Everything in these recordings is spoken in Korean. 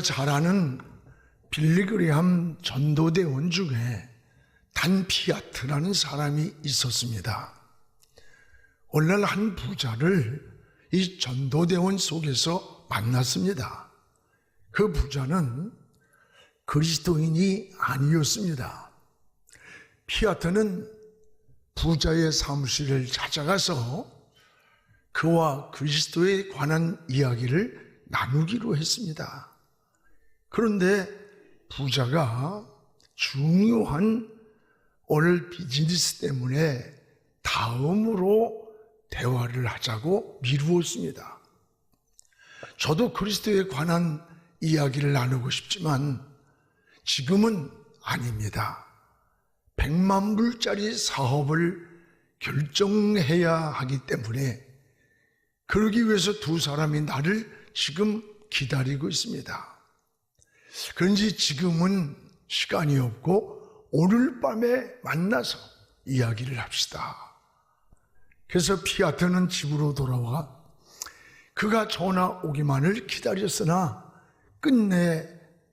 잘 아는 빌리그레함 전도대원 중에 단 피아트라는 사람이 있었습니다. 오늘날 한 부자를 이 전도대원 속에서 만났습니다. 그 부자는 그리스도인이 아니었습니다. 피아트는 부자의 사무실을 찾아가서 그와 그리스도에 관한 이야기를 나누기로 했습니다. 그런데 부자가 중요한 오늘 비즈니스 때문에 다음으로 대화를 하자고 미루었습니다. 저도 그리스도에 관한 이야기를 나누고 싶지만 지금은 아닙니다. 100만 불짜리 사업을 결정해야 하기 때문에 그러기 위해서 두 사람이 나를 지금 기다리고 있습니다. 그런지 지금은 시간이 없고 오늘 밤에 만나서 이야기를 합시다. 그래서 피아트는 집으로 돌아와 그가 전화 오기만을 기다렸으나 끝내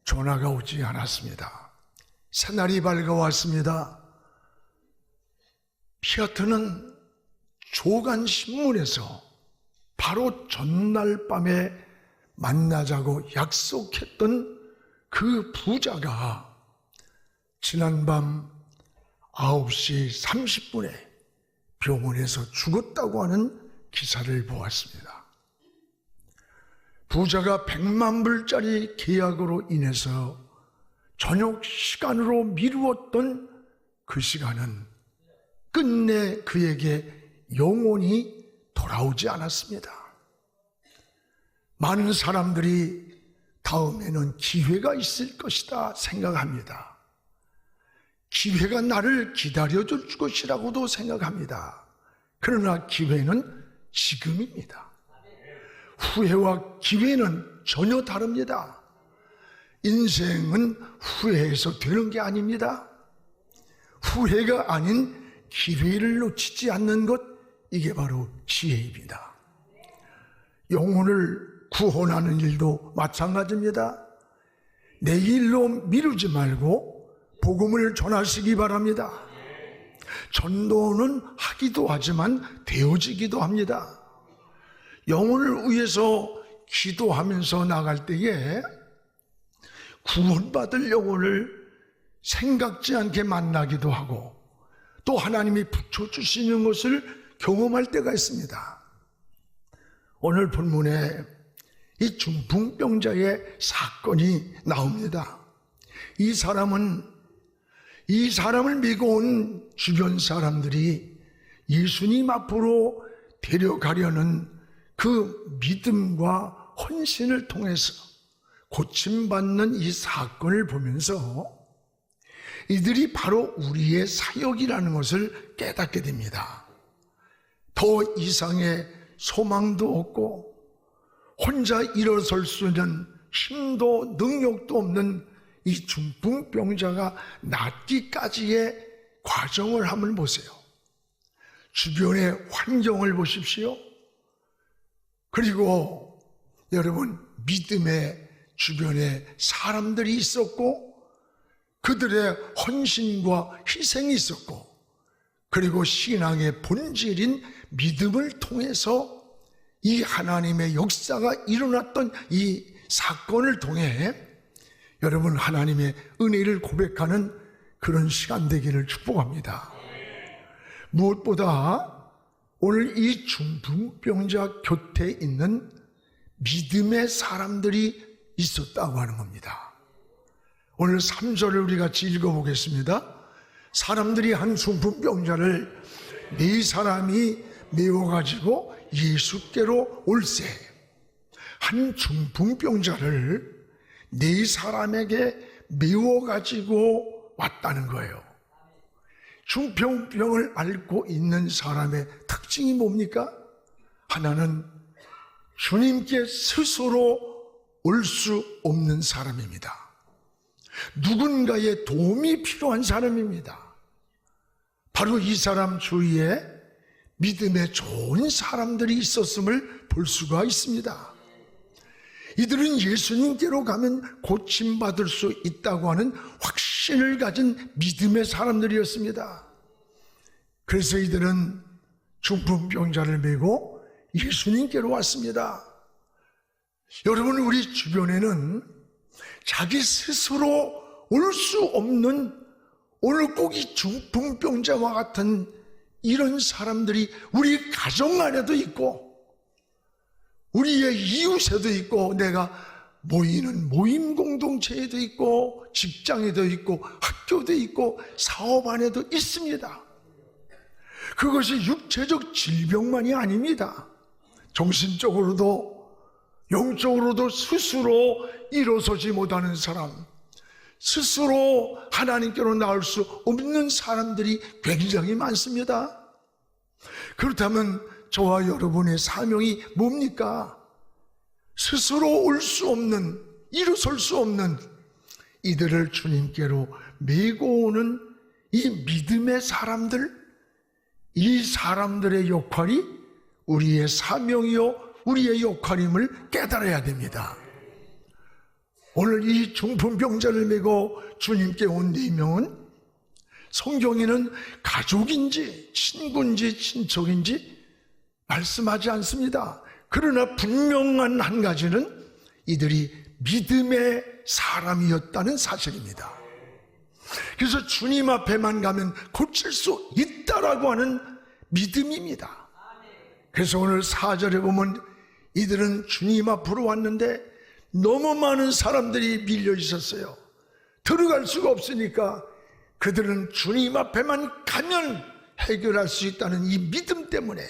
전화가 오지 않았습니다. 새날이 밝아왔습니다. 피아트는 조간신문에서 바로 전날 밤에 만나자고 약속했던 그 부자가 지난밤 9시 30분에 병원에서 죽었다고 하는 기사를 보았습니다. 부자가 100만 불짜리 계약으로 인해서 저녁 시간으로 미루었던 그 시간은 끝내 그에게 영원히 돌아오지 않았습니다. 많은 사람들이 다음에는 기회가 있을 것이다 생각합니다. 기회가 나를 기다려줄 것이라고도 생각합니다. 그러나 기회는 지금입니다. 후회와 기회는 전혀 다릅니다. 인생은 후회해서 되는 게 아닙니다. 후회가 아닌 기회를 놓치지 않는 것, 이게 바로 지혜입니다. 영혼을 구원하는 일도 마찬가지입니다. 내일로 미루지 말고 복음을 전하시기 바랍니다. 전도는 하기도 하지만 되어지기도 합니다. 영혼을 위해서 기도하면서 나갈 때에 구원받을 영혼을 생각지 않게 만나기도 하고 또 하나님이 붙여주시는 것을 경험할 때가 있습니다. 오늘 본문에 이 중풍병자의 사건이 나옵니다. 이 사람을 믿고 온 주변 사람들이 예수님 앞으로 데려가려는 그 믿음과 헌신을 통해서 고침받는 이 사건을 보면서 이들이 바로 우리의 사역이라는 것을 깨닫게 됩니다. 더 이상의 소망도 없고 혼자 일어설 수 있는 힘도 능력도 없는 이 중풍병자가 낫기까지의 과정을 한번 보세요. 주변의 환경을 보십시오. 그리고 여러분, 믿음의 주변에 사람들이 있었고 그들의 헌신과 희생이 있었고 그리고 신앙의 본질인 믿음을 통해서 이 하나님의 역사가 일어났던 이 사건을 통해 여러분 하나님의 은혜를 고백하는 그런 시간 되기를 축복합니다. 무엇보다 오늘 이 중풍병자 곁에 있는 믿음의 사람들이 있었다고 하는 겁니다. 오늘 3절을 우리 같이 읽어보겠습니다. 사람들이 한 중풍병자를 네 사람이 메워가지고 예수께로 올세. 한 중풍병자를 네 사람에게 메워가지고 왔다는 거예요. 중풍병을 앓고 있는 사람의 특징이 뭡니까? 하나는 주님께 스스로 올 수 없는 사람입니다. 누군가의 도움이 필요한 사람입니다. 바로 이 사람 주위에 믿음의 좋은 사람들이 있었음을 볼 수가 있습니다. 이들은 예수님께로 가면 고침받을 수 있다고 하는 확신을 가진 믿음의 사람들이었습니다. 그래서 이들은 중풍병자를 메고 예수님께로 왔습니다. 여러분, 우리 주변에는 자기 스스로 올 수 없는, 오늘 꼭 이 중풍병자와 같은 이런 사람들이 우리 가정 안에도 있고 우리의 이웃에도 있고 내가 모이는 모임 공동체에도 있고 직장에도 있고 학교도 있고 사업 안에도 있습니다. 그것이 육체적 질병만이 아닙니다. 정신적으로도 영적으로도 스스로 일어서지 못하는 사람, 스스로 하나님께로 나올 수 없는 사람들이 굉장히 많습니다. 그렇다면 저와 여러분의 사명이 뭡니까? 스스로 올 수 없는, 일어설 수 없는 이들을 주님께로 메고 오는 이 믿음의 사람들, 이 사람들의 역할이 우리의 사명이요 우리의 역할임을 깨달아야 됩니다. 오늘 이 중풍병자를 메고 주님께 온 4명은 성경에는 가족인지 친구인지 친척인지 말씀하지 않습니다. 그러나 분명한 한 가지는 이들이 믿음의 사람이었다는 사실입니다. 그래서 주님 앞에만 가면 고칠 수 있다라고 하는 믿음입니다. 그래서 오늘 4절에 보면 이들은 주님 앞으로 왔는데 너무 많은 사람들이 밀려 있었어요. 들어갈 수가 없으니까 그들은 주님 앞에만 가면 해결할 수 있다는 이 믿음 때문에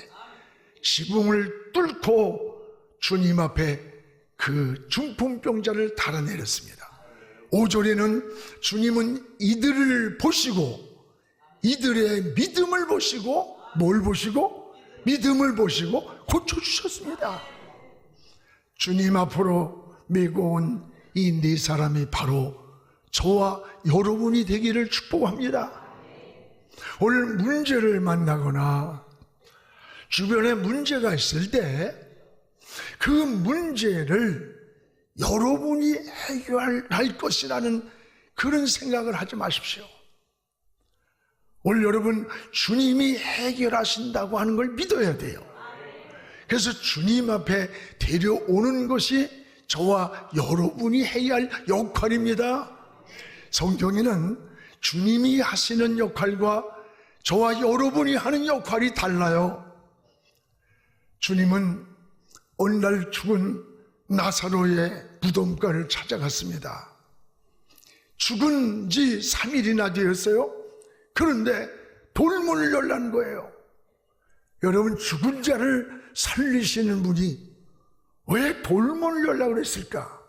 지붕을 뚫고 주님 앞에 그 중풍병자를 달아내렸습니다. 5절에는 주님은 이들을 보시고 이들의 믿음을 보시고 뭘 보시고? 믿음을 보시고 고쳐주셨습니다. 주님 앞으로 메고 온 이 4사람이 바로 저와 여러분이 되기를 축복합니다. 오늘 문제를 만나거나 주변에 문제가 있을 때 그 문제를 여러분이 해결할 것이라는 그런 생각을 하지 마십시오. 오늘 여러분, 주님이 해결하신다고 하는 걸 믿어야 돼요. 그래서 주님 앞에 데려오는 것이 저와 여러분이 해야 할 역할입니다. 성경에는 주님이 하시는 역할과 저와 여러분이 하는 역할이 달라요. 주님은 어느 날 죽은 나사로의 무덤가를 찾아갔습니다. 죽은 지 3일이나 되었어요. 그런데 돌문을 열라는 거예요. 여러분, 죽은 자를 살리시는 분이 왜 돌문을 열라고 그랬을까?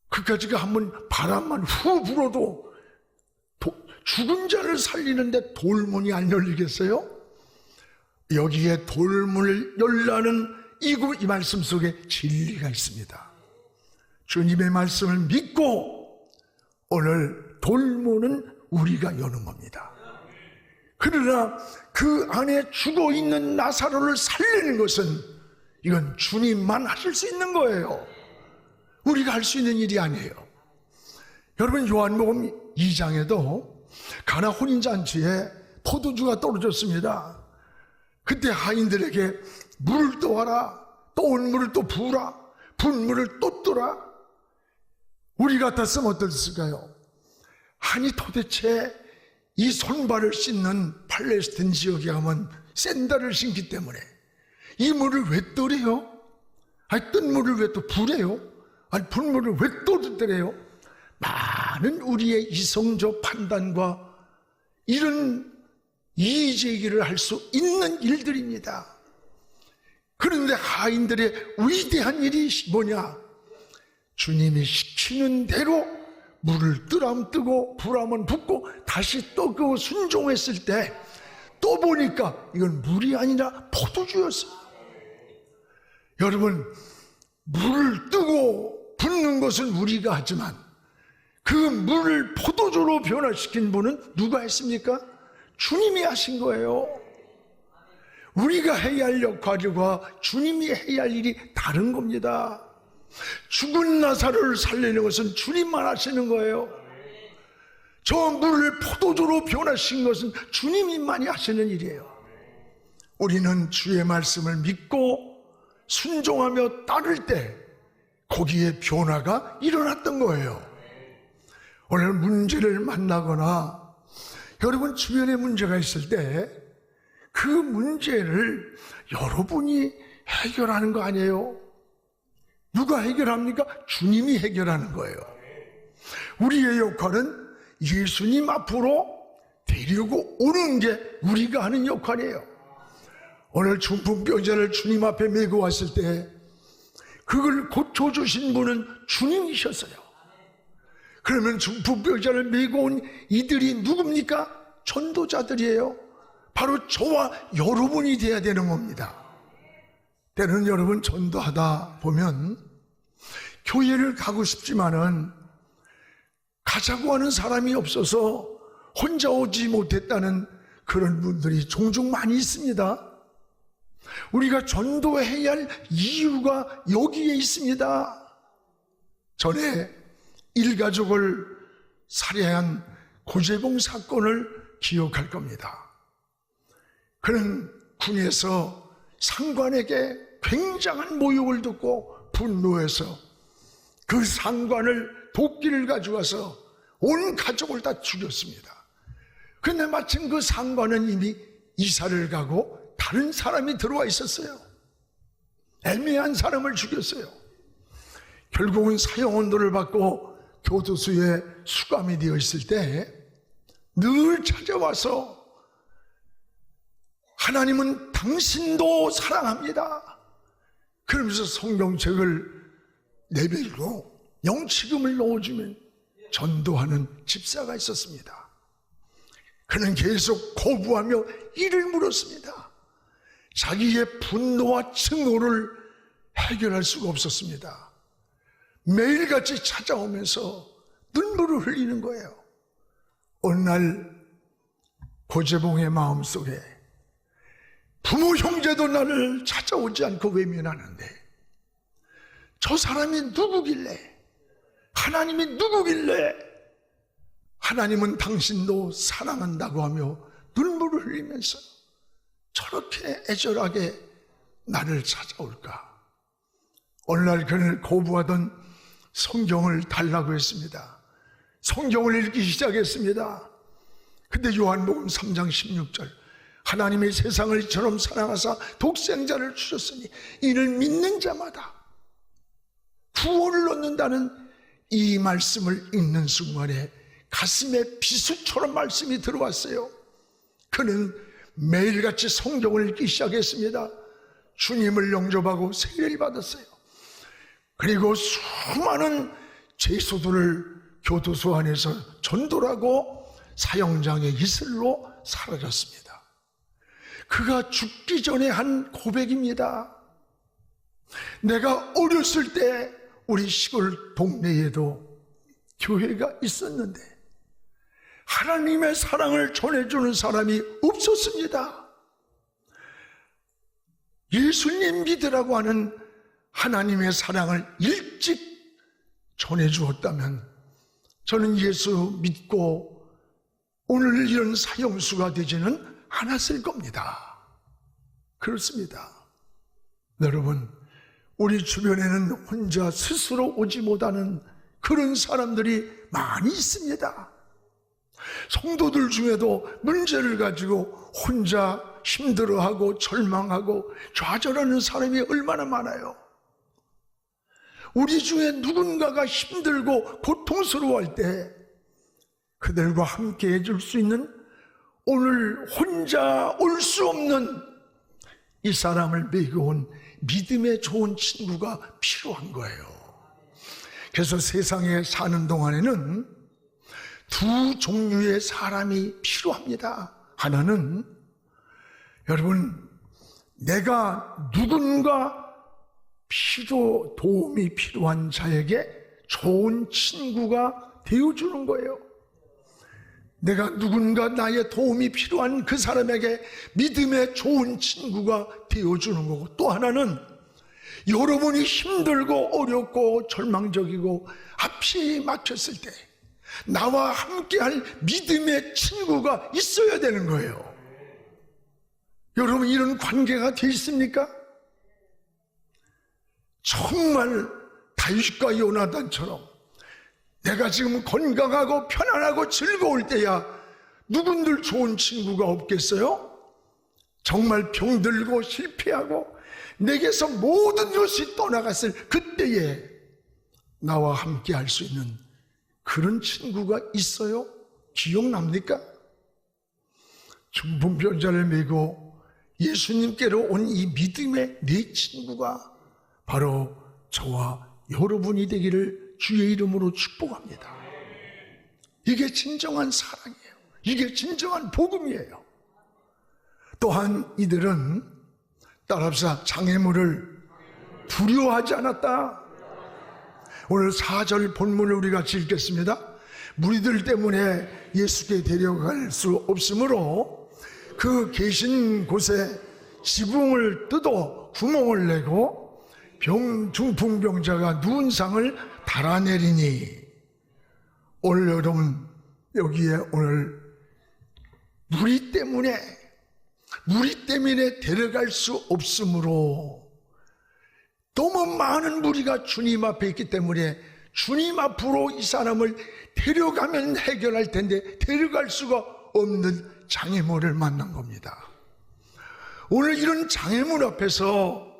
그까지가 한번 바람만 후 불어도 죽은 자를 살리는데 돌문이 안 열리겠어요? 여기에 돌문을 열라는 이 말씀 속에 진리가 있습니다. 주님의 말씀을 믿고 오늘 돌문은 우리가 여는 겁니다. 그러나 그 안에 죽어있는 나사로를 살리는 것은 이건 주님만 하실 수 있는 거예요. 우리가 할 수 있는 일이 아니에요. 여러분, 요한복음 2장에도 가나 혼인잔치에 포도주가 떨어졌습니다. 그때 하인들에게 물을 떠와라, 또 온 물을 또 부으라, 부은 물을 또 뜨라. 우리 같았으면 어땠을까요? 아니, 도대체 이 손발을 씻는 팔레스틴 지역에 가면 샌들을 신기 때문에 이 물을 왜 떠래요? 아니, 뜬 물을 왜 또 부래요? 아니, 분 물을 왜 또 뜨래요? 많은 우리의 이성적 판단과 이런 이의제기를 할 수 있는 일들입니다. 그런데 하인들의 위대한 일이 뭐냐? 주님이 시키는 대로 물을 뜨라면 뜨고 불하면 붓고 다시 또 그 순종했을 때 또 보니까 이건 물이 아니라 포도주였어요. 여러분, 물을 뜨고 붓는 것은 우리가 하지만 그 물을 포도주로 변화시킨 분은 누가 했습니까? 주님이 하신 거예요. 우리가 해야 할 역할과 주님이 해야 할 일이 다른 겁니다. 죽은 나사로를 살리는 것은 주님만 하시는 거예요. 저 물을 포도주로 변화시킨 것은 주님만이 하시는 일이에요. 우리는 주의 말씀을 믿고 순종하며 따를 때 거기에 변화가 일어났던 거예요. 오늘 문제를 만나거나 여러분 주변에 문제가 있을 때 그 문제를 여러분이 해결하는 거 아니에요? 누가 해결합니까? 주님이 해결하는 거예요. 우리의 역할은 예수님 앞으로 데리고 오는 게 우리가 하는 역할이에요. 오늘 중풍병자를 주님 앞에 메고 왔을 때 그걸 고쳐주신 분은 주님이셨어요. 그러면 중풍병자를 메고 온 이들이 누굽니까? 전도자들이에요. 바로 저와 여러분이 돼야 되는 겁니다. 때는 여러분 전도하다 보면 교회를 가고 싶지만은 가자고 하는 사람이 없어서 혼자 오지 못했다는 그런 분들이 종종 많이 있습니다. 우리가 전도해야 할 이유가 여기에 있습니다. 전에 일가족을 살해한 고재봉 사건을 기억할 겁니다. 그는 군에서 상관에게 굉장한 모욕을 듣고 분노해서 그 상관을 도끼를 가져가서 온 가족을 다 죽였습니다. 그런데 마침 그 상관은 이미 이사를 가고 다른 사람이 들어와 있었어요. 애매한 사람을 죽였어요. 결국은 사형언도를 받고 교도소에 수감이 되어 있을 때 늘 찾아와서 하나님은 당신도 사랑합니다. 그러면서 성경책을 내밀고 영치금을 넣어주면 전도하는 집사가 있었습니다. 그는 계속 거부하며 이를 물었습니다. 자기의 분노와 증오를 해결할 수가 없었습니다. 매일같이 찾아오면서 눈물을 흘리는 거예요. 어느 날 고재봉의 마음속에 부모 형제도 나를 찾아오지 않고 외면하는데 저 사람이 누구길래, 하나님이 누구길래 하나님은 당신도 사랑한다고 하며 눈물을 흘리면서 저렇게 애절하게 나를 찾아올까? 어느 날 그를 거부하던 성경을 달라고 했습니다. 성경을 읽기 시작했습니다. 근데 요한복음 3장 16절 하나님의 세상을 이처럼 사랑하사 독생자를 주셨으니 이를 믿는 자마다 구원을 얻는다는 이 말씀을 읽는 순간에 가슴에 비수처럼 말씀이 들어왔어요. 그는 매일같이 성경을 읽기 시작했습니다. 주님을 영접하고 세례를 받았어요. 그리고 수많은 죄수들을 교도소 안에서 전도를 하고 사형장의 이슬로 사라졌습니다. 그가 죽기 전에 한 고백입니다. 내가 어렸을 때 우리 시골 동네에도 교회가 있었는데 하나님의 사랑을 전해주는 사람이 없었습니다. 예수님 믿으라고 하는 하나님의 사랑을 일찍 전해주었다면 저는 예수 믿고 오늘 이런 사형수가 되지는 않았을 겁니다. 그렇습니다. 여러분, 우리 주변에는 혼자 스스로 오지 못하는 그런 사람들이 많이 있습니다. 성도들 중에도 문제를 가지고 혼자 힘들어하고 절망하고 좌절하는 사람이 얼마나 많아요. 우리 중에 누군가가 힘들고 고통스러워할 때 그들과 함께 해줄 수 있는 오늘 혼자 올 수 없는 이 사람을 메고 온 믿음의 좋은 친구가 필요한 거예요. 그래서 세상에 사는 동안에는 두 종류의 사람이 필요합니다. 하나는 여러분 내가 누군가 도움이 필요한 자에게 좋은 친구가 되어주는 거예요. 내가 누군가 나의 도움이 필요한 그 사람에게 믿음의 좋은 친구가 되어주는 거고, 또 하나는 여러분이 힘들고 어렵고 절망적이고 앞이 막혔을 때 나와 함께할 믿음의 친구가 있어야 되는 거예요. 여러분, 이런 관계가 돼 있습니까? 정말 다윗과 요나단처럼 내가 지금 건강하고 편안하고 즐거울 때야 누군들 좋은 친구가 없겠어요? 정말 병들고 실패하고 내게서 모든 것이 떠나갔을 그때에 나와 함께 할 수 있는 그런 친구가 있어요? 기억납니까? 중풍병자를 메고 예수님께로 온 이 믿음의 내 친구가 바로 저와 여러분이 되기를 주의 이름으로 축복합니다. 이게 진정한 사랑이에요. 이게 진정한 복음이에요. 또한 이들은 따라합시다. 장애물을 두려워하지 않았다. 오늘 4절 본문을 우리가 읽겠습니다. 무리들 때문에 예수께 데려갈 수 없으므로 그 계신 곳에 지붕을 뜯어 구멍을 내고 중풍병자가 누운 상을 달아내리니, 오늘 여러분 여기에 오늘 무리 때문에 데려갈 수 없으므로, 너무 많은 무리가 주님 앞에 있기 때문에 주님 앞으로 이 사람을 데려가면 해결할 텐데 데려갈 수가 없는 장애물을 만난 겁니다. 오늘 이런 장애물 앞에서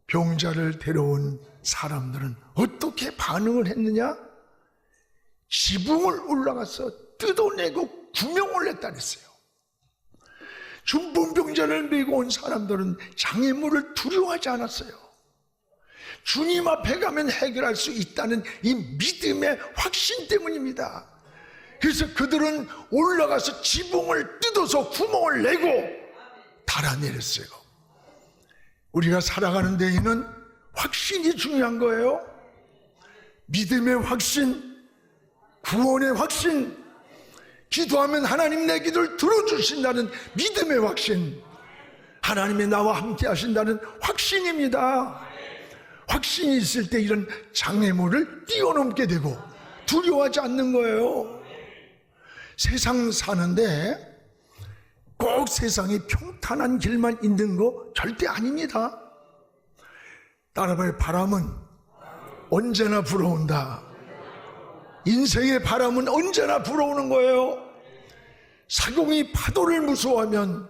병자를 데려온 사람들은 어떻게 반응을 했느냐? 지붕을 올라가서 뜯어내고 구멍을 냈다 그랬어요. 중풍병자를 메고 온 사람들은 장애물을 두려워하지 않았어요. 주님 앞에 가면 해결할 수 있다는 이 믿음의 확신 때문입니다. 그래서 그들은 올라가서 지붕을 뜯어서 구멍을 내고 달아내렸어요. 우리가 살아가는 데에는 확신이 중요한 거예요. 믿음의 확신, 구원의 확신, 기도하면 하나님 내 기도를 들어주신다는 믿음의 확신, 하나님이 나와 함께 하신다는 확신입니다. 확신이 있을 때 이런 장애물을 뛰어넘게 되고 두려워하지 않는 거예요. 세상 사는데 꼭 세상이 평탄한 길만 있는 거 절대 아닙니다. 따라봐요. 바람은 언제나 불어온다. 인생의 바람은 언제나 불어오는 거예요. 사공이 파도를 무서워하면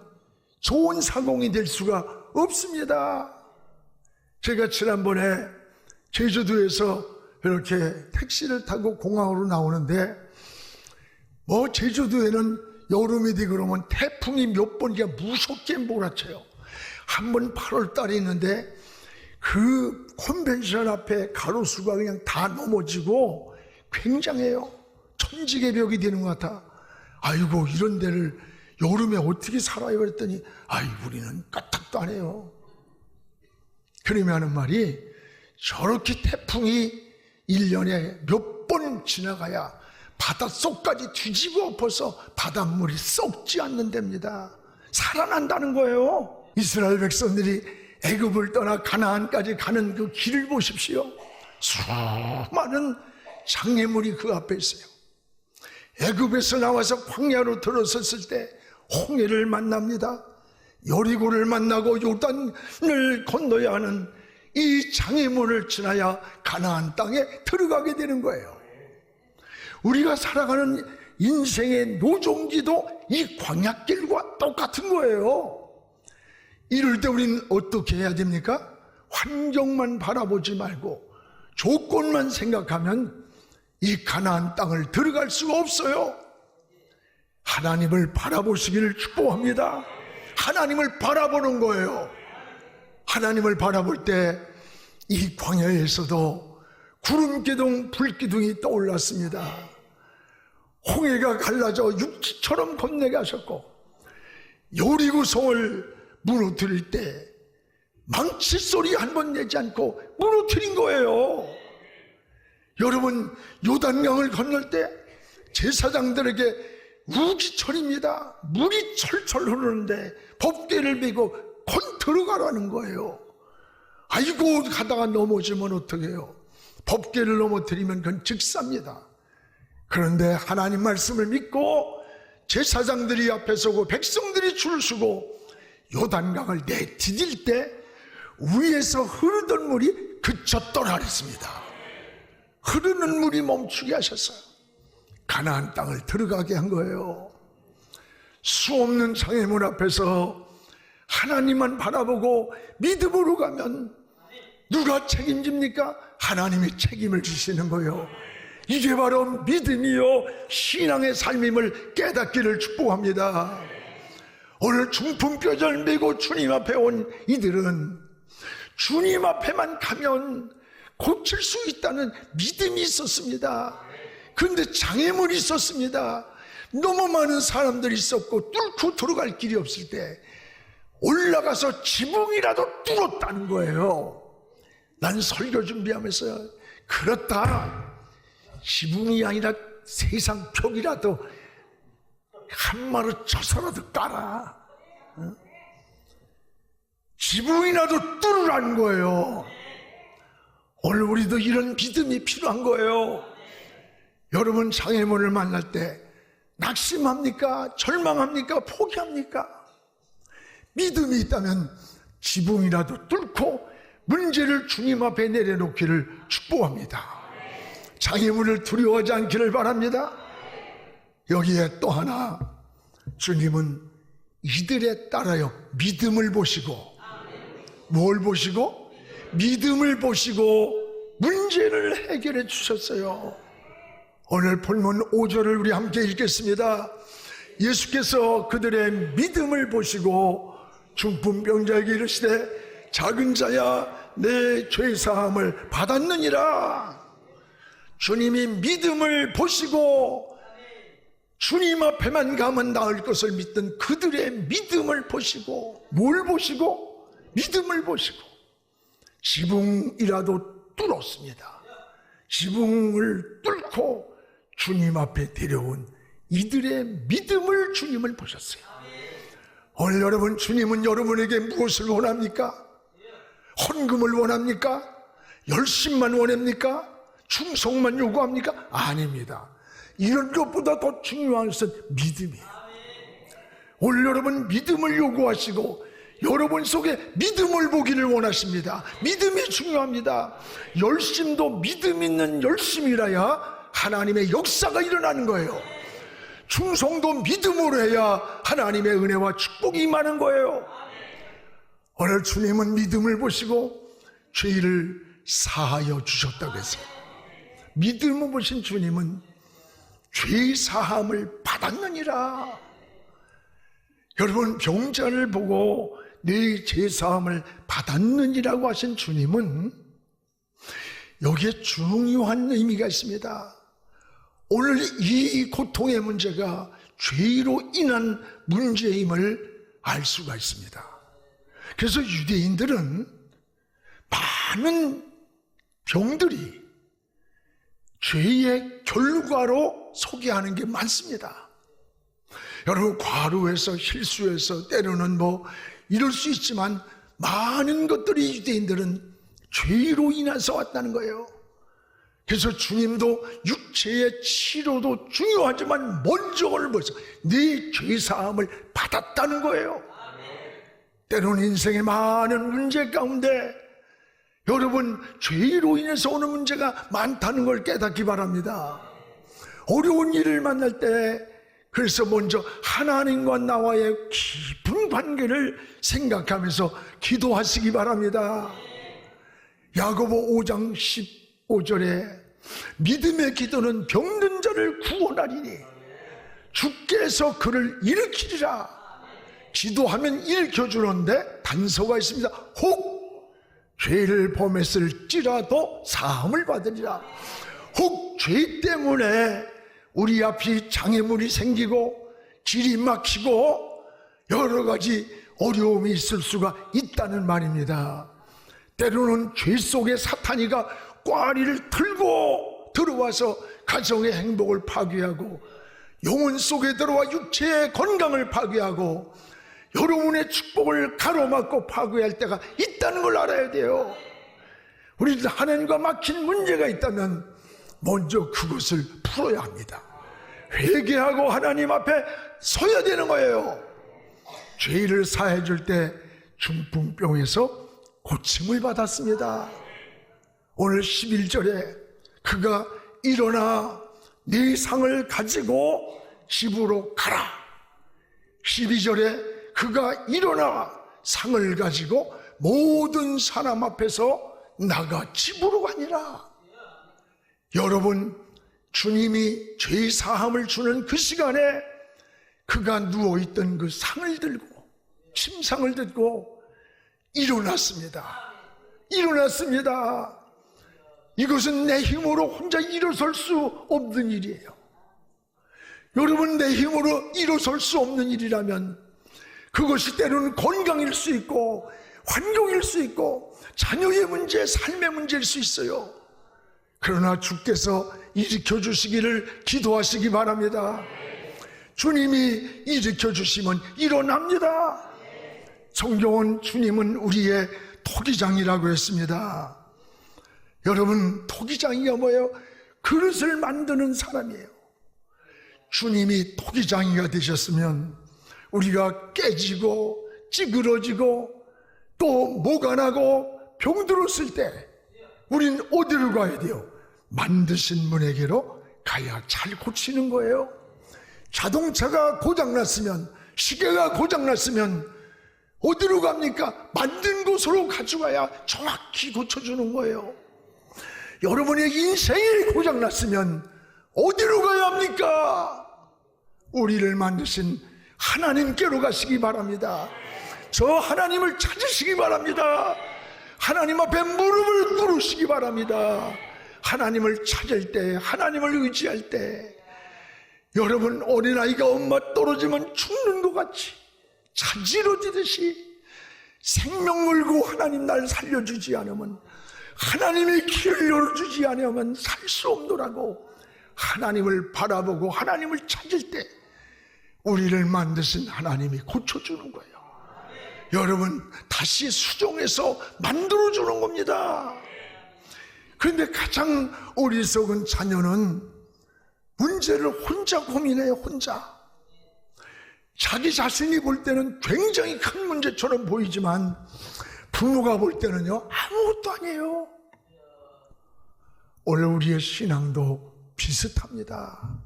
좋은 사공이 될 수가 없습니다. 제가 지난번에 제주도에서 이렇게 택시를 타고 공항으로 나오는데, 제주도에는 여름이 되고 그러면 태풍이 몇 번 무섭게 몰아쳐요. 한 번 8월 달에 있는데 그 컨벤션 앞에 가로수가 그냥 다 넘어지고 굉장해요. 천지개벽이 되는 것 같아. 아이고, 이런 데를 여름에 어떻게 살아요? 그랬더니 우리는 까딱도 안 해요. 그러면 하는 말이, 저렇게 태풍이 1년에 몇 번 지나가야 바닷속까지 뒤집어 엎어서 바닷물이 썩지 않는 데입니다. 살아난다는 거예요. 이스라엘 백성들이 애굽을 떠나 가나안까지 가는 그 길을 보십시오. 수많은 장애물이 그 앞에 있어요. 애굽에서 나와서 광야로 들어섰을 때 홍해를 만납니다. 여리고를 만나고 요단을 건너야 하는 이 장애물을 지나야 가나안 땅에 들어가게 되는 거예요. 우리가 살아가는 인생의 노종기도 이 광야길과 똑같은 거예요. 이럴 때 우리는 어떻게 해야 됩니까? 환경만 바라보지 말고 조건만 생각하면 이 가나안 땅을 들어갈 수가 없어요. 하나님을 바라보시기를 축복합니다. 하나님을 바라보는 거예요. 하나님을 바라볼 때 이 광야에서도 구름기둥, 불기둥이 떠올랐습니다. 홍해가 갈라져 육지처럼 건너가셨고, 여리고성을 무너뜨릴 때 망치 소리 한 번 내지 않고 무너뜨린 거예요. 여러분, 요단강을 건널 때 제사장들에게 우기철입니다. 물이 철철 흐르는데 법궤를 메고 건 들어가라는 거예요. 아이고 가다가 넘어지면 어떡해요? 법궤를 넘어뜨리면 그건 즉사입니다. 그런데 하나님 말씀을 믿고 제사장들이 앞에 서고 백성들이 줄 서고 요단강을 내디딜 때 위에서 흐르던 물이 그쳤더라 그랬습니다. 흐르는 물이 멈추게 하셨어요. 가나안 땅을 들어가게 한 거예요. 수없는 장애물 앞에서 하나님만 바라보고 믿음으로 가면 누가 책임집니까? 하나님이 책임을 지시는 거예요. 이게 바로 믿음이요 신앙의 삶임을 깨닫기를 축복합니다. 오늘 중풍뼈를 메고 주님 앞에 온 이들은 주님 앞에만 가면 고칠 수 있다는 믿음이 있었습니다. 그런데 장애물이 있었습니다. 너무 많은 사람들이 있었고 뚫고 들어갈 길이 없을 때 올라가서 지붕이라도 뚫었다는 거예요. 난 설교 준비하면서 그렇다, 지붕이 아니라 세상 벽이라도 한 마루 쳐서라도 깔아, 지붕이라도 뚫으라는 거예요. 오늘 우리도 이런 믿음이 필요한 거예요. 여러분 장애물을 만날 때 낙심합니까? 절망합니까? 포기합니까? 믿음이 있다면 지붕이라도 뚫고 문제를 주님 앞에 내려놓기를 축복합니다. 장애물을 두려워하지 않기를 바랍니다. 여기에 또 하나, 주님은 이들에 따라요 믿음을 보시고, 뭘 보시고? 믿음을 보시고 문제를 해결해 주셨어요. 오늘 본문 5절을 우리 함께 읽겠습니다. 예수께서 그들의 믿음을 보시고 중풍병자에게 이르시되 작은 자야 내 죄사함을 받았느니라. 주님이 믿음을 보시고 주님 앞에만 가면 나을 것을 믿던 그들의 믿음을 보시고, 뭘 보시고? 믿음을 보시고 지붕이라도 뚫었습니다. 지붕을 뚫고 주님 앞에 데려온 이들의 믿음을 주님을 보셨어요. 오늘 여러분, 주님은 여러분에게 무엇을 원합니까? 헌금을 원합니까? 열심만 원합니까? 충성만 요구합니까? 아닙니다. 이런 것보다 더 중요한 것은 믿음이에요. 오늘 여러분 믿음을 요구하시고 여러분 속에 믿음을 보기를 원하십니다. 믿음이 중요합니다. 열심도 믿음 있는 열심이라야 하나님의 역사가 일어나는 거예요. 충성도 믿음으로 해야 하나님의 은혜와 축복이 임하는 거예요. 오늘 주님은 믿음을 보시고 죄를 사하여 주셨다고 했어요. 믿음을 보신 주님은 죄 사함을 받았느니라. 여러분 병자를 보고 내 죄 사함을 받았느니라고 하신 주님은 여기에 중요한 의미가 있습니다. 오늘 이 고통의 문제가 죄로 인한 문제임을 알 수가 있습니다. 그래서 유대인들은 많은 병들이 죄의 결과로 소개하는 게 많습니다. 여러분 과로해서 실수해서 때로는 이럴 수 있지만 많은 것들이 유대인들은 죄로 인해서 왔다는 거예요. 그래서 주님도 육체의 치료도 중요하지만 먼저 오늘 벌써 네 죄사함을 받았다는 거예요. 때로는 인생의 많은 문제 가운데 여러분 죄로 인해서 오는 문제가 많다는 걸 깨닫기 바랍니다. 어려운 일을 만날 때 그래서 먼저 하나님과 나와의 깊은 관계를 생각하면서 기도하시기 바랍니다. 야고보 5장 15절에 믿음의 기도는 병든 자를 구원하리니 주께서 그를 일으키리라. 기도하면 일으켜주는데 단서가 있습니다. 혹 죄를 범했을지라도 사함을 받으리라. 혹 죄 때문에 우리 앞이 장애물이 생기고 길이 막히고 여러 가지 어려움이 있을 수가 있다는 말입니다. 때로는 죄 속에 사탄이가 꽈리를 들고 들어와서 가정의 행복을 파괴하고 영혼 속에 들어와 육체의 건강을 파괴하고 여러분의 축복을 가로막고 파괴할 때가 있다는 걸 알아야 돼요. 우리들 하나님과 막힌 문제가 있다면 먼저 그것을 풀어야 합니다. 회개하고 하나님 앞에 서야 되는 거예요. 죄를 사해 줄 때 중풍병에서 고침을 받았습니다. 오늘 11절에 그가 일어나 네 상을 가지고 집으로 가라. 12절에 그가 일어나 상을 가지고 모든 사람 앞에서 나가 집으로 가니라. 여러분, 주님이 죄 사함을 주는 그 시간에 그가 누워있던 그 상을 들고 침상을 들고 일어났습니다. 이것은 내 힘으로 혼자 일어설 수 없는 일이에요. 여러분, 내 힘으로 일어설 수 없는 일이라면 그것이 때로는 건강일 수 있고 환경일 수 있고 자녀의 문제, 삶의 문제일 수 있어요. 그러나 주께서 일으켜 주시기를 기도하시기 바랍니다. 주님이 일으켜 주시면 일어납니다. 성경은 주님은 우리의 토기장이라고 했습니다. 여러분, 토기장이가 뭐예요? 그릇을 만드는 사람이에요. 주님이 토기장이가 되셨으면 우리가 깨지고 찌그러지고 또 모가 나고 병들었을 때 우린 어디로 가야 돼요? 만드신 분에게로 가야 잘 고치는 거예요. 자동차가 고장났으면, 시계가 고장났으면 어디로 갑니까? 만든 곳으로 가져가야 정확히 고쳐주는 거예요. 여러분의 인생이 고장났으면 어디로 가야 합니까? 우리를 만드신 하나님께로 가시기 바랍니다. 저 하나님을 찾으시기 바랍니다. 하나님 앞에 무릎을 꿇으시기 바랍니다. 하나님을 찾을 때, 하나님을 의지할 때, 여러분, 어린아이가 엄마 떨어지면 죽는 것 같이 자지러지듯이 생명 걸고 하나님 날 살려주지 않으면, 하나님의 길을 열어주지 않으면 살 수 없노라고 하나님을 바라보고 하나님을 찾을 때 우리를 만드신 하나님이 고쳐주는 거예요. 여러분, 다시 수정해서 만들어주는 겁니다. 그런데 가장 어리석은 자녀는 문제를 혼자 고민해요. 혼자. 자기 자신이 볼 때는 굉장히 큰 문제처럼 보이지만 부모가 볼 때는요, 아무것도 아니에요. 오늘 우리의 신앙도 비슷합니다.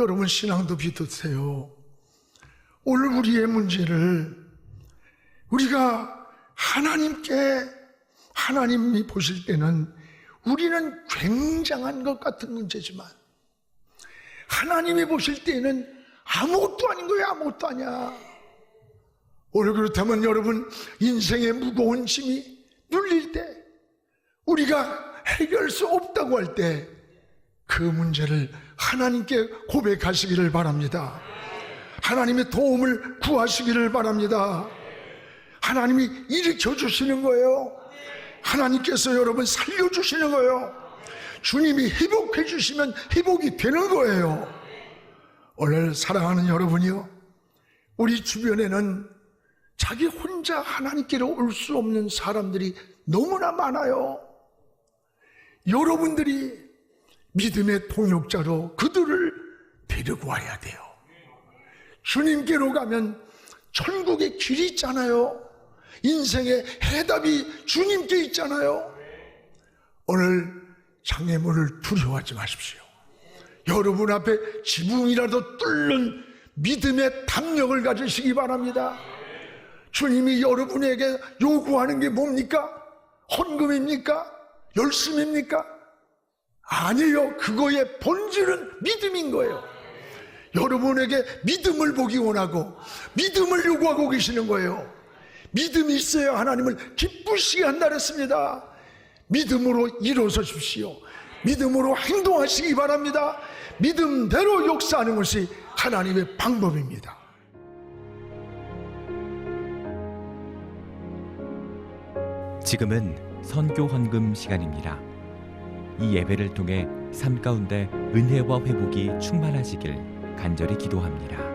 여러분, 신앙도 비슷해요. 오늘 우리의 문제를 우리가 하나님이 보실 때는 우리는 굉장한 것 같은 문제지만 하나님이 보실 때는 아무것도 아닌 거예요. 아무것도 아니야. 오늘 그렇다면 여러분, 인생의 무거운 짐이 눌릴 때, 우리가 해결할 수 없다고 할 때 그 문제를 하나님께 고백하시기를 바랍니다. 하나님의 도움을 구하시기를 바랍니다. 하나님이 일으켜 주시는 거예요. 하나님께서 여러분 살려주시는 거예요. 주님이 회복해 주시면 회복이 되는 거예요. 오늘 사랑하는 여러분이요, 우리 주변에는 자기 혼자 하나님께로 올 수 없는 사람들이 너무나 많아요. 여러분들이 믿음의 동역자로 그들을 데리고 와야 돼요. 주님께로 가면 천국의 길이 있잖아요. 인생의 해답이 주님께 있잖아요. 오늘 장애물을 두려워하지 마십시오. 여러분 앞에 지붕이라도 뚫는 믿음의 담력을 가지시기 바랍니다. 주님이 여러분에게 요구하는 게 뭡니까? 헌금입니까? 열심입니까? 아니요. 그거의 본질은 믿음인 거예요. 여러분에게 믿음을 보기 원하고 믿음을 요구하고 계시는 거예요. 믿음이 있어야 하나님을 기쁘시게 한다 그랬습니다. 믿음으로 일어서십시오. 믿음으로 행동하시기 바랍니다. 믿음대로 역사하는 것이 하나님의 방법입니다. 지금은 선교 헌금 시간입니다. 이 예배를 통해 삶 가운데 은혜와 회복이 충만하시길 간절히 기도합니다.